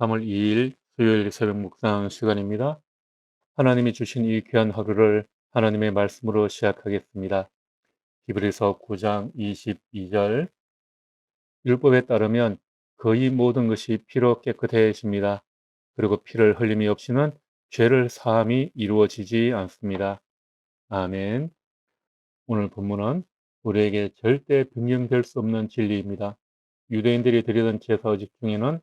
3월 2일 수요일 새벽 묵상 시간입니다. 하나님이 주신 이 귀한 하루를 하나님의 말씀으로 시작하겠습니다. 히브리서 9장 22절 율법에 따르면 거의 모든 것이 피로 깨끗해집니다. 그리고 피를 흘림이 없이는 죄를 사함이 이루어지지 않습니다. 아멘. 오늘 본문은 우리에게 절대 변경될 수 없는 진리입니다. 유대인들이 드리던 제사의식 중에는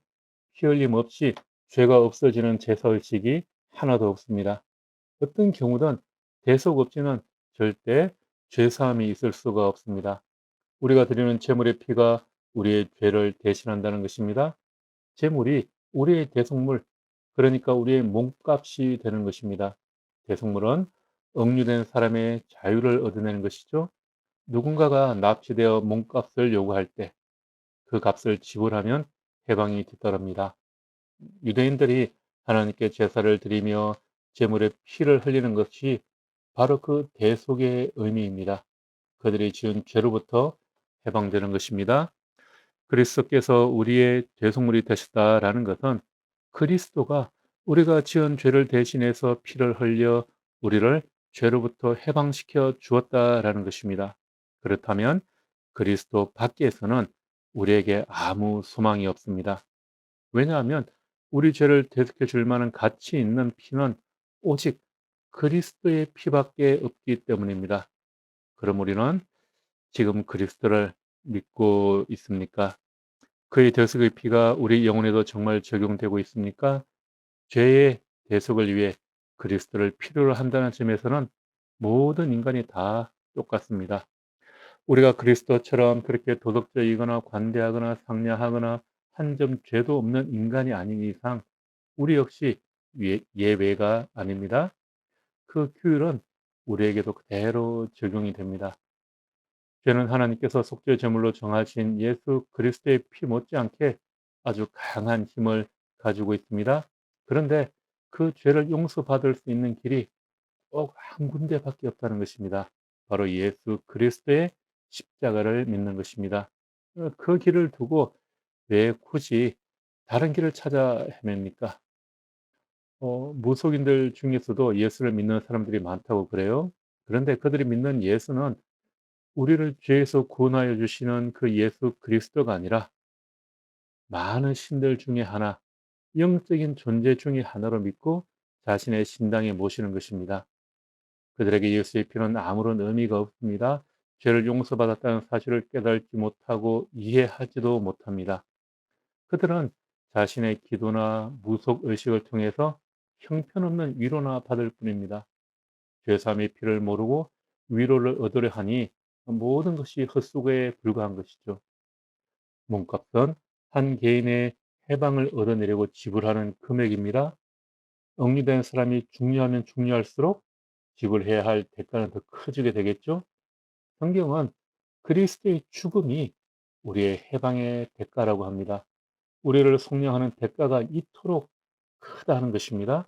피 흘림 없이 죄가 없어지는 제사의식이 하나도 없습니다. 어떤 경우든 대속 없이는 절대 죄사함이 있을 수가 없습니다. 우리가 드리는 제물의 피가 우리의 죄를 대신한다는 것입니다. 제물이 우리의 대속물, 그러니까 우리의 몸값이 되는 것입니다. 대속물은 억류된 사람의 자유를 얻어내는 것이죠. 누군가가 납치되어 몸값을 요구할 때 그 값을 지불하면 해방이 뒤따릅니다. 유대인들이 하나님께 제사를 드리며 제물의 피를 흘리는 것이 바로 그 대속의 의미입니다. 그들이 지은 죄로부터 해방되는 것입니다. 그리스도께서 우리의 대속물이 되셨다라는 것은 그리스도가 우리가 지은 죄를 대신해서 피를 흘려 우리를 죄로부터 해방시켜 주었다라는 것입니다. 그렇다면 그리스도 밖에서는 우리에게 아무 소망이 없습니다. 왜냐하면 우리 죄를 대속해 줄 만한 가치 있는 피는 오직 그리스도의 피밖에 없기 때문입니다. 그럼 우리는 지금 그리스도를 믿고 있습니까? 그의 대속의 피가 우리 영혼에도 정말 적용되고 있습니까? 죄의 대속을 위해 그리스도를 필요로 한다는 점에서는 모든 인간이 다 똑같습니다. 우리가 그리스도처럼 그렇게 도덕적이거나 관대하거나 상냥하거나 한 점 죄도 없는 인간이 아닌 이상 우리 역시 예외가 아닙니다. 그 규율은 우리에게도 그대로 적용이 됩니다. 죄는 하나님께서 속죄 제물로 정하신 예수 그리스도의 피 못지않게 아주 강한 힘을 가지고 있습니다. 그런데 그 죄를 용서받을 수 있는 길이 꼭 한 군데밖에 없다는 것입니다. 바로 예수 그리스도의 십자가를 믿는 것입니다. 그 길을 두고 왜 굳이 다른 길을 찾아 헤맵니까? 무속인들 중에서도 예수를 믿는 사람들이 많다고 그래요. 그런데 그들이 믿는 예수는 우리를 죄에서 구원하여 주시는 그 예수 그리스도가 아니라 많은 신들 중에 하나, 영적인 존재 중에 하나로 믿고 자신의 신당에 모시는 것입니다. 그들에게 예수의 피는 아무런 의미가 없습니다. 죄를 용서받았다는 사실을 깨닫지 못하고 이해하지도 못합니다. 그들은 자신의 기도나 무속 의식을 통해서 형편없는 위로나 받을 뿐입니다. 죄사함의 피를 모르고 위로를 얻으려 하니 모든 것이 헛수고에 불과한 것이죠. 몸값은 한 개인의 해방을 얻어내려고 지불하는 금액입니다. 억류된 사람이 중요하면 중요할수록 지불해야 할 대가는 더 커지게 되겠죠. 성경은 그리스도의 죽음이 우리의 해방의 대가라고 합니다. 우리를 속량하는 대가가 이토록 크다는 것입니다.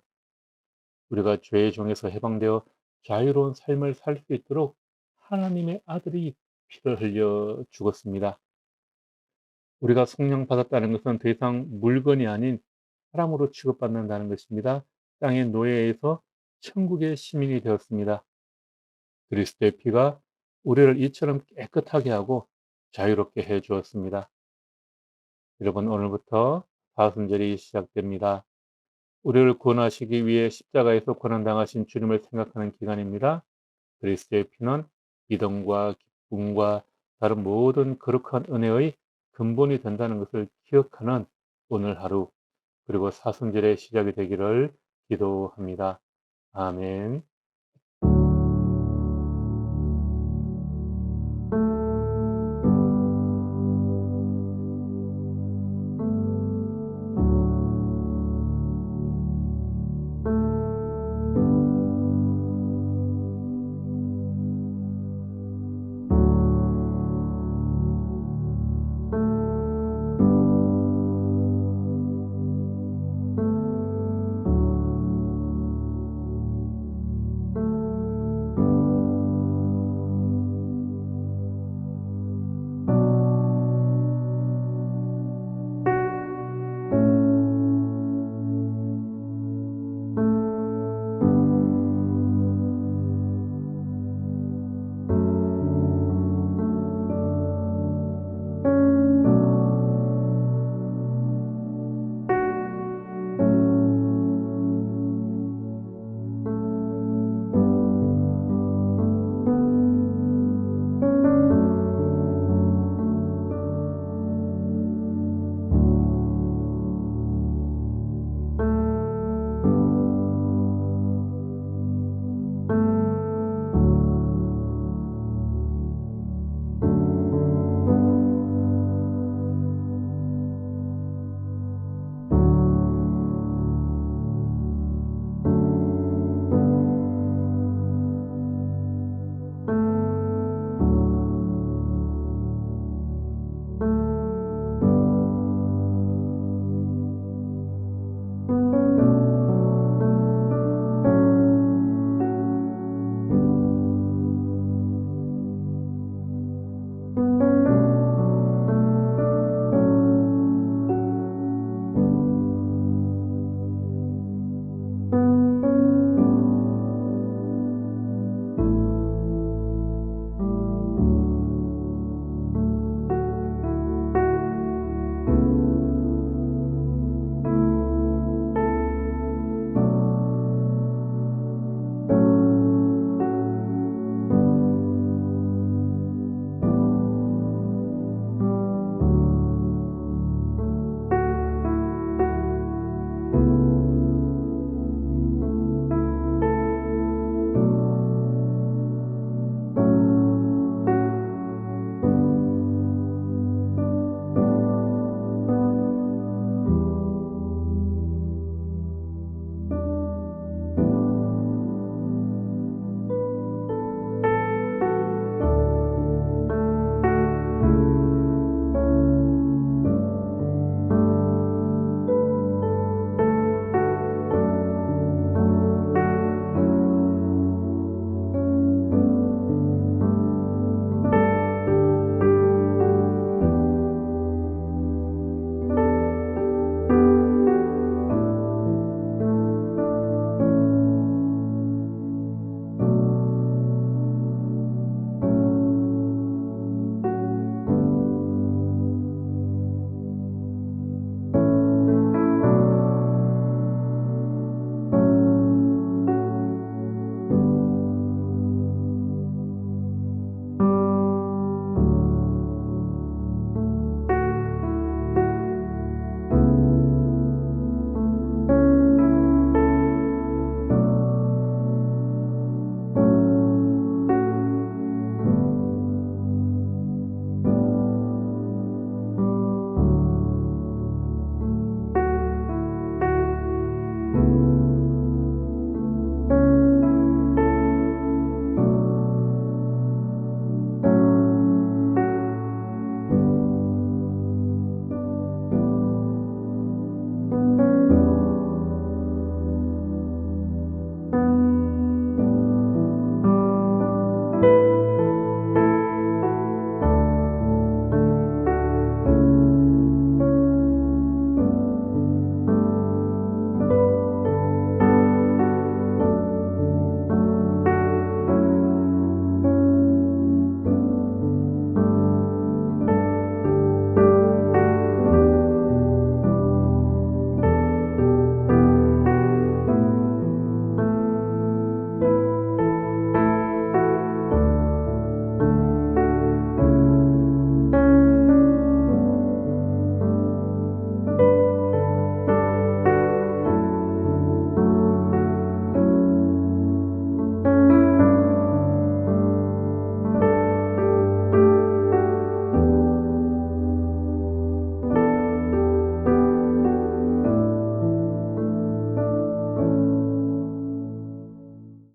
우리가 죄의 종에서 해방되어 자유로운 삶을 살 수 있도록 하나님의 아들이 피를 흘려 죽었습니다. 우리가 속량받았다는 것은 더 이상 물건이 아닌 사람으로 취급받는다는 것입니다. 땅의 노예에서 천국의 시민이 되었습니다. 그리스도의 피가 우리를 이처럼 깨끗하게 하고 자유롭게 해 주었습니다. 여러분, 오늘부터 사순절이 시작됩니다. 우리를 구원하시기 위해 십자가에서 고난당하신 주님을 생각하는 기간입니다. 그리스도의 피는 믿음과 기쁨과 다른 모든 거룩한 은혜의 근본이 된다는 것을 기억하는 오늘 하루, 그리고 사순절의 시작이 되기를 기도합니다. 아멘.